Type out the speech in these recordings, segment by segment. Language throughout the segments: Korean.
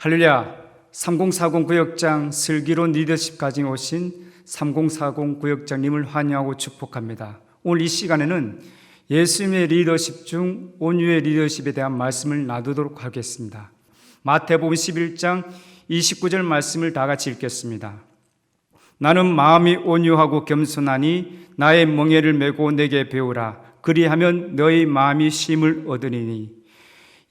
할렐루야. 3040 구역장 슬기로운 리더십 가정에 오신 3040 구역장님을 환영하고 축복합니다. 오늘 이 시간에는 예수님의 리더십 중 온유의 리더십에 대한 말씀을 나누도록 하겠습니다. 마태복음 11장 29절 말씀을 다 같이 읽겠습니다. 나는 마음이 온유하고 겸손하니 나의 멍에를 메고 내게 배우라. 그리하면 너희 마음이 쉼을 얻으리니.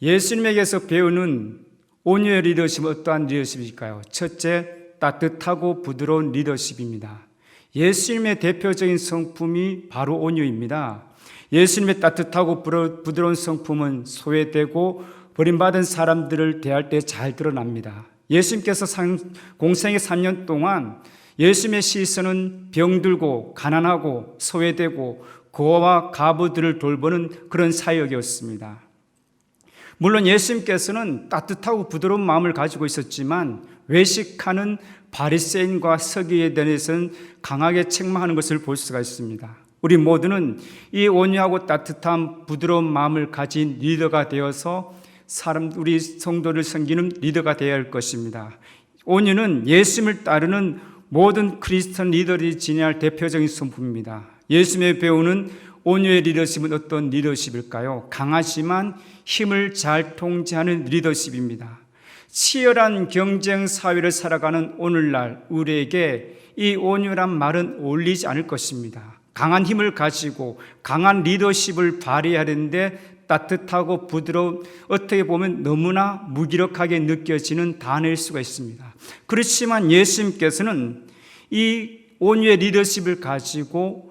예수님에게서 배우는 온유의 리더십은 어떠한 리더십일까요? 첫째, 따뜻하고 부드러운 리더십입니다. 예수님의 대표적인 성품이 바로 온유입니다. 예수님의 따뜻하고 부드러운 성품은 소외되고 버림받은 사람들을 대할 때 잘 드러납니다. 예수님께서 공생의 3년 동안 예수님의 시선은 병들고 가난하고 소외되고 고아와 가부들을 돌보는 그런 사역이었습니다. 물론 예수님께서는 따뜻하고 부드러운 마음을 가지고 있었지만 외식하는 바리새인과 서기에 대해서는 강하게 책망하는 것을 볼 수가 있습니다. 우리 모두는 이 온유하고 따뜻한 부드러운 마음을 가진 리더가 되어서 우리 성도를 섬기는 리더가 되어야 할 것입니다. 온유는 예수님을 따르는 모든 크리스천 리더들이 지녀야 할 대표적인 성품입니다. 예수님의 배우는 온유의 리더십은 어떤 리더십일까요? 강하지만 힘을 잘 통제하는 리더십입니다. 치열한 경쟁 사회를 살아가는 오늘날 우리에게 이 온유란 말은 어울리지 않을 것입니다. 강한 힘을 가지고 강한 리더십을 발휘하는데 따뜻하고 부드러운, 어떻게 보면 너무나 무기력하게 느껴지는 단어일 수가 있습니다. 그렇지만 예수님께서는 이 온유의 리더십을 가지고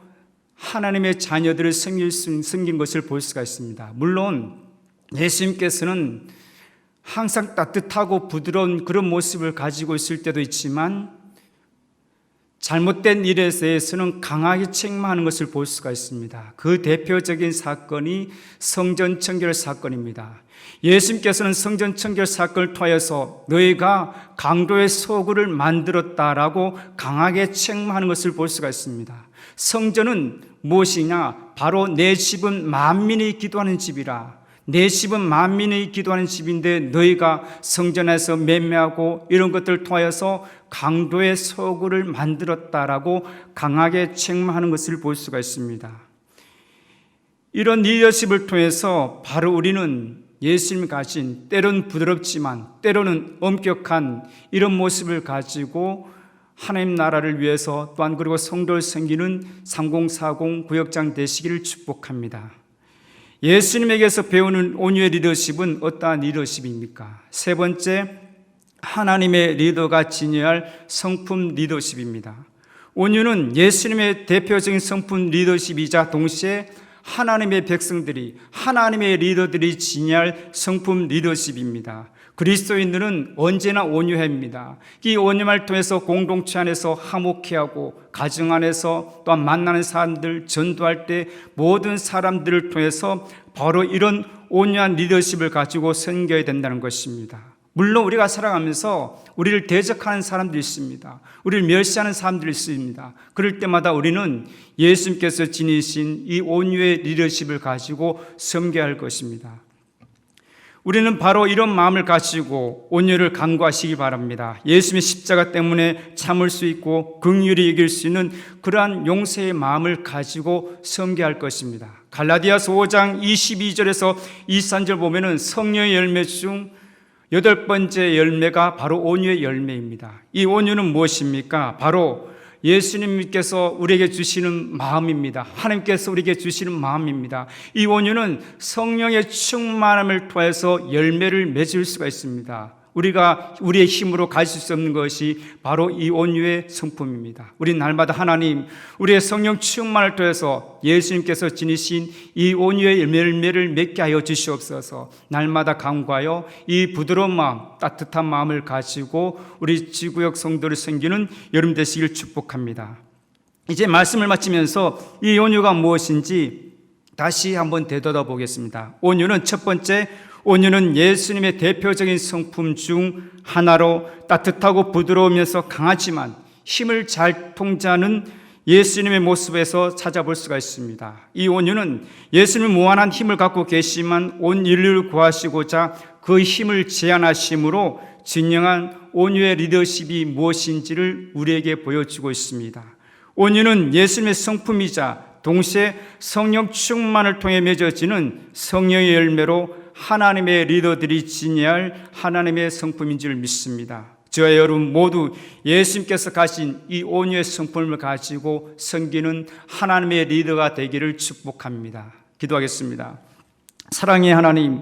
하나님의 자녀들을 섬긴 것을 볼 수가 있습니다. 물론 예수님께서는 항상 따뜻하고 부드러운 그런 모습을 가지고 있을 때도 있지만 잘못된 일에 대해서는 강하게 책망하는 것을 볼 수가 있습니다. 그 대표적인 사건이 성전 청결 사건입니다. 예수님께서는 성전 청결 사건을 통해서 너희가 강도의 소굴을 만들었다라고 강하게 책망하는 것을 볼 수가 있습니다. 성전은 무엇이냐? 바로 내 집은 만민이 기도하는 집이라. 내 집은 만민이 기도하는 집인데 너희가 성전에서 매매하고 이런 것들을 통해서 강도의 소굴을 만들었다라고 강하게 책망하는 것을 볼 수가 있습니다. 이런 리더십을 통해서 바로 우리는 예수님이 가진 때로는 부드럽지만 때로는 엄격한 이런 모습을 가지고 하나님 나라를 위해서 또한 그리고 성도를 섬기는 3040 구역장 되시기를 축복합니다. 예수님에게서 배우는 온유의 리더십은 어떠한 리더십입니까? 세 번째, 하나님의 리더가 지녀야 할 성품 리더십입니다. 온유는 예수님의 대표적인 성품 리더십이자 동시에 하나님의 백성들이, 하나님의 리더들이 지녀야 할 성품 리더십입니다. 그리스도인들은 언제나 온유해야 합니다. 이 온유를 통해서 공동체 안에서 화목해하고 가정 안에서 또한 만나는 사람들 전도할 때 모든 사람들을 통해서 바로 이런 온유한 리더십을 가지고 섬겨야 된다는 것입니다. 물론 우리가 살아가면서 우리를 대적하는 사람들이 있습니다. 우리를 멸시하는 사람들이 있습니다. 그럴 때마다 우리는 예수님께서 지니신 이 온유의 리더십을 가지고 섬겨야 할 것입니다. 우리는 바로 이런 마음을 가지고 온유를 간구하시기 바랍니다. 예수님의 십자가 때문에 참을 수 있고 긍휼히 여길 수 있는 그러한 용서의 마음을 가지고 섬겨야 할 것입니다. 갈라디아서 5장 22절에서 23절 보면은 성령의 열매 중 8번째 열매가 바로 온유의 열매입니다. 이 온유는 무엇입니까? 바로 예수님께서 우리에게 주시는 마음입니다. 하나님께서 우리에게 주시는 마음입니다. 이 온유는 성령의 충만함을 통해서 열매를 맺을 수가 있습니다. 우리가 우리의 힘으로 가질 수 없는 것이 바로 이 온유의 성품입니다. 우리 날마다 하나님, 우리의 성령 충만을 통해서 예수님께서 지니신 이 온유의 열매를 맺게 하여 주시옵소서. 날마다 간구하여 이 부드러운 마음, 따뜻한 마음을 가지고 우리 지구역 성도를 섬기는 여러분 되시길 축복합니다. 이제 말씀을 마치면서 이 온유가 무엇인지 다시 한번 되돌아 보겠습니다. 온유는 첫 번째, 온유는 예수님의 대표적인 성품 중 하나로 따뜻하고 부드러우면서 강하지만 힘을 잘 통제하는 예수님의 모습에서 찾아볼 수가 있습니다. 이 온유는 예수님은 무한한 힘을 갖고 계시지만 온 인류를 구하시고자 그 힘을 제한하심으로 진정한 온유의 리더십이 무엇인지를 우리에게 보여주고 있습니다. 온유는 예수님의 성품이자 동시에 성령 충만을 통해 맺어지는 성령의 열매로 하나님의 리더들이 지녀야 할 하나님의 성품인 줄 믿습니다. 저와 여러분 모두 예수님께서 가신 이 온유의 성품을 가지고 섬기는 하나님의 리더가 되기를 축복합니다. 기도하겠습니다. 사랑의 하나님,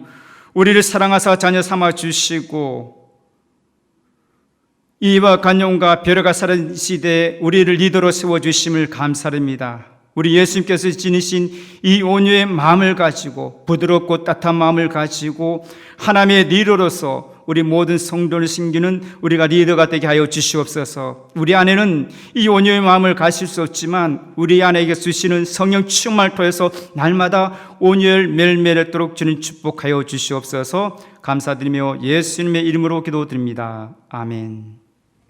우리를 사랑하사 자녀 삼아 주시고 이와 간용과 벼려가 사는 시대에 우리를 리더로 세워주심을 감사드립니다. 우리 예수님께서 지니신 이 온유의 마음을 가지고 부드럽고 따뜻한 마음을 가지고 하나님의 리더로서 우리 모든 성도를 섬기는 우리가 리더가 되게 하여 주시옵소서. 우리 안에는 이 온유의 마음을 가질 수 없지만 우리 안에게 주시는 성령 충만을 통해서 날마다 온유를 멜멜했도록 주님 축복하여 주시옵소서. 감사드리며 예수님의 이름으로 기도드립니다. 아멘.